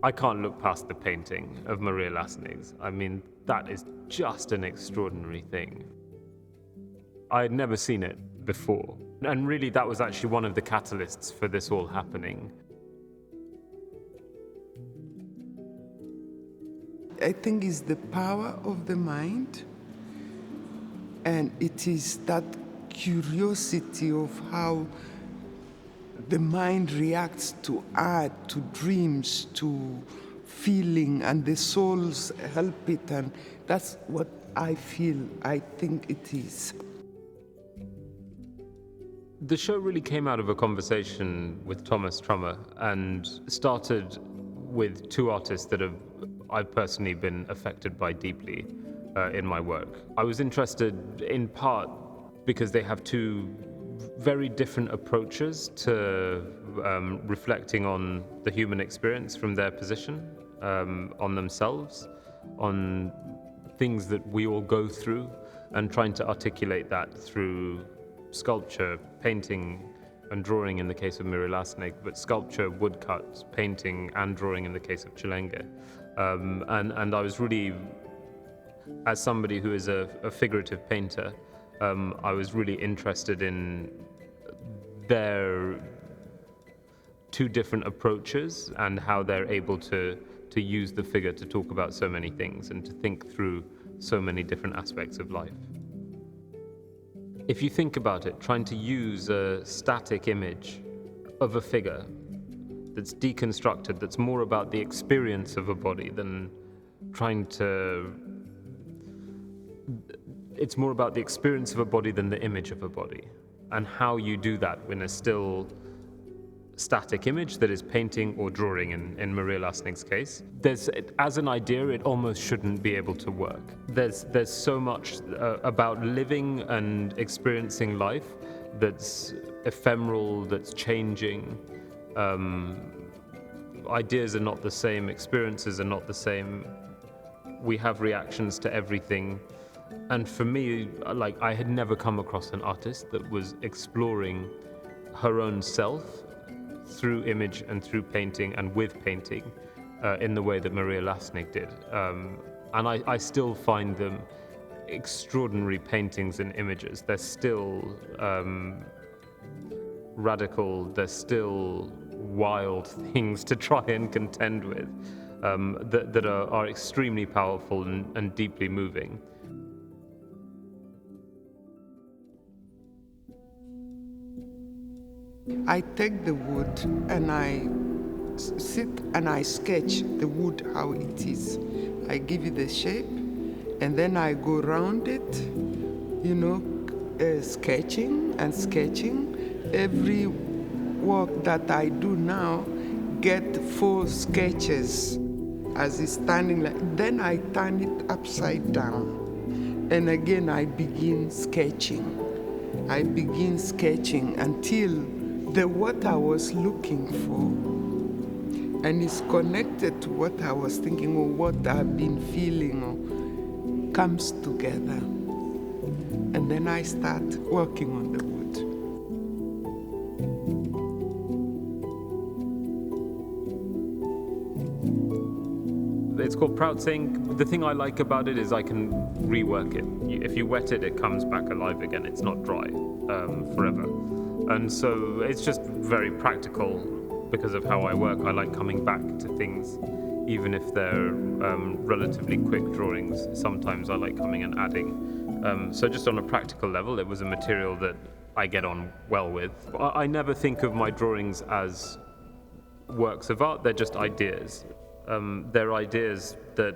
I can't look past the painting of Maria Lassnig's. I mean, that is just an extraordinary thing. I had never seen it before. And really, that was actually one of the catalysts for this all happening. I think it's the power of the mind, and it is that curiosity of how the mind reacts to art, to dreams, to feeling, and the souls help it, and that's what I think it is. The show really came out of a conversation with Thomas Trummer and started with two artists that I've personally been affected by deeply in my work. I was interested in part because they have two very different approaches to reflecting on the human experience from their position, on themselves, on things that we all go through, and trying to articulate that through sculpture, painting, and drawing in the case of Maria Lassnig, but sculpture, woodcut, painting, and drawing in the case of Chelenge. And I was really, as somebody who is a figurative painter, I was really interested in their two different approaches and how they're able to use the figure to talk about so many things and to think through so many different aspects of life. If you think about it, trying to use a static image of a figure that's deconstructed, that's more about the experience of a body than it's more about the experience of a body than the image of a body, and how you do that in a still static image that is painting or drawing in Maria Lassnig's case. As an idea, it almost shouldn't be able to work. There's so much about living and experiencing life that's ephemeral, that's changing. Ideas are not the same, experiences are not the same. We have reactions to everything. And for me, I had never come across an artist that was exploring her own self through image and through painting and with painting in the way that Maria Lassnig did. And I still find them extraordinary paintings and images. They're still radical, they're still wild things to try and contend with, that are extremely powerful and deeply moving. I take the wood and I sit and I sketch the wood how it is. I give it the shape and then I go around it, sketching and sketching. Every work that I do now get 4 sketches as it's standing like. Then I turn it upside down and again I begin sketching. I begin sketching until what I was looking for, and it's connected to what I was thinking or what I've been feeling, or comes together. And then I start working on the wood. It's called Prout Saying. The thing I like about it is I can rework it. If you wet it, it comes back alive again. It's not dry forever. And so it's just very practical because of how I work. I like coming back to things, even if they're relatively quick drawings. Sometimes I like coming and adding. So just on a practical level, it was a material that I get on well with. I never think of my drawings as works of art, they're just ideas. They're ideas that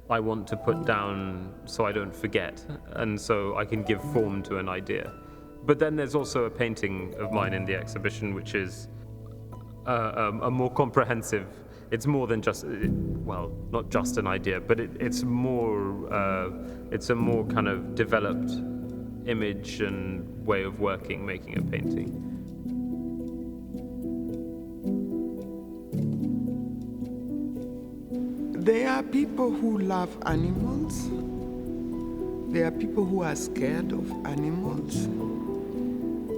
I want to put down so I don't forget, and so I can give form to an idea. But then there's also a painting of mine in the exhibition, which is a more comprehensive. It's more than just, not just an idea, but it's more. It's a more kind of developed image and way of working, making a painting. There are people who love animals. There are people who are scared of animals.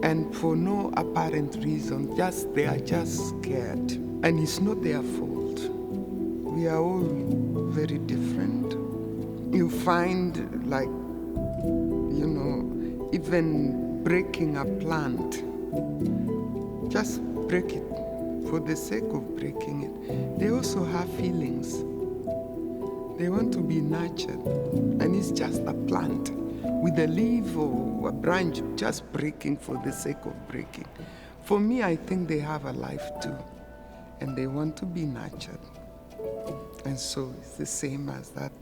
And for no apparent reason, they are just scared. And it's not their fault. we are all very different. You find, like, even breaking a plant, just break it for the sake of breaking it. They also have feelings. They want to be nurtured, and it's just a plant with a leaf or a branch, just breaking for the sake of breaking. For me, I think they have a life too, and they want to be nurtured. And so it's the same as that.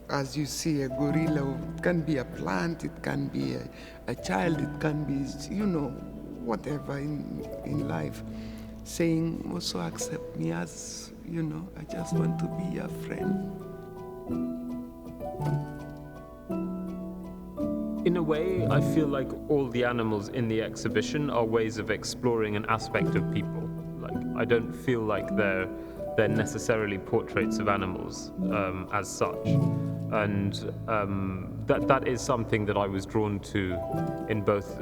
As you see a gorilla, it can be a plant, it can be a child, it can be, whatever in life. Saying, also accept me as, I just want to be your friend. In a way, I feel like all the animals in the exhibition are ways of exploring an aspect of people. Like, I don't feel like they're necessarily portraits of animals as such. And that is something that I was drawn to in both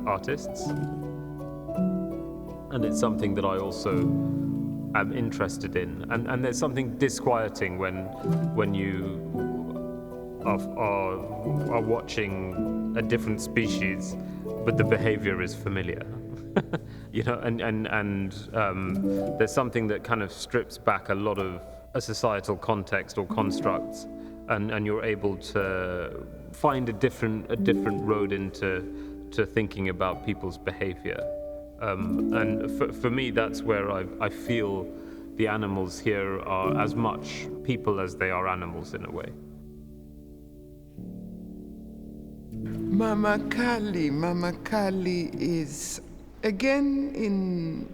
artists. And it's something that I also am interested in. And there's something disquieting when you are watching a different species, but the behavior is familiar. And there's something that kind of strips back a lot of a societal context or constructs, and you're able to find a different road into thinking about people's behavior. And for me, that's where I feel the animals here are as much people as they are animals in a way. Mama Kali is, again, in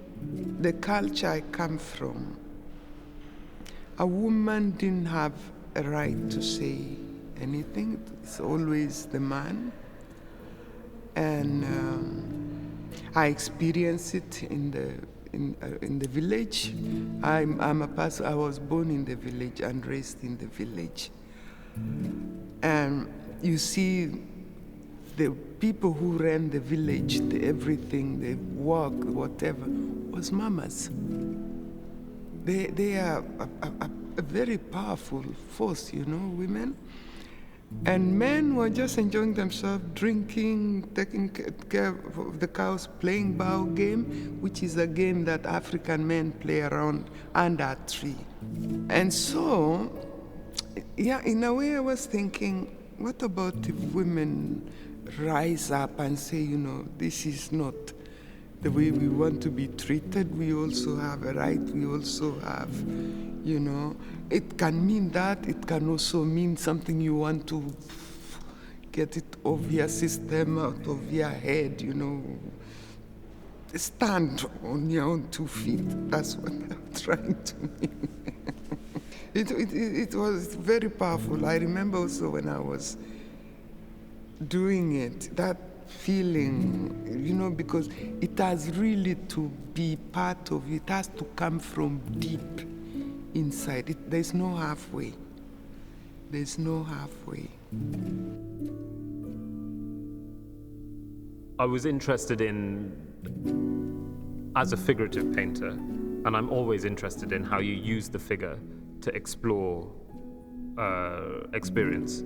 the culture I come from, a woman didn't have a right to say anything. It's always the man. And I experienced it in the village. I'm a person. I was born in the village and raised in the village. And you see, the people who ran the village, everything, the work, whatever, was mamas. They are a very powerful force, women. And men were just enjoying themselves, drinking, taking care of the cows, playing bow game, which is a game that African men play around under a tree. And so, yeah, in a way I was thinking, what about if women rise up and say, this is not the way we want to be treated. We also have a right. We also have, it can mean that. It can also mean something you want to get it off your system, out of your head, Stand on your own 2 feet. That's what I'm trying to mean. It was very powerful. I remember also when I was doing it, that feeling, because it has really to be part of you. It has to come from deep inside. There's no halfway. There's no halfway. I was interested in, as a figurative painter, and I'm always interested in how you use the figure to explore experience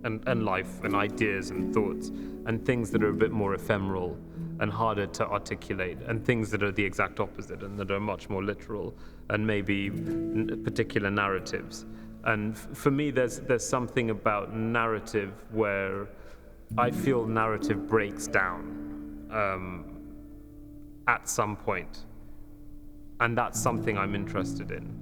and life and ideas and thoughts and things that are a bit more ephemeral and harder to articulate, and things that are the exact opposite and that are much more literal and maybe particular narratives. And for me, there's something about narrative where I feel narrative breaks down at some point, and that's something I'm interested in.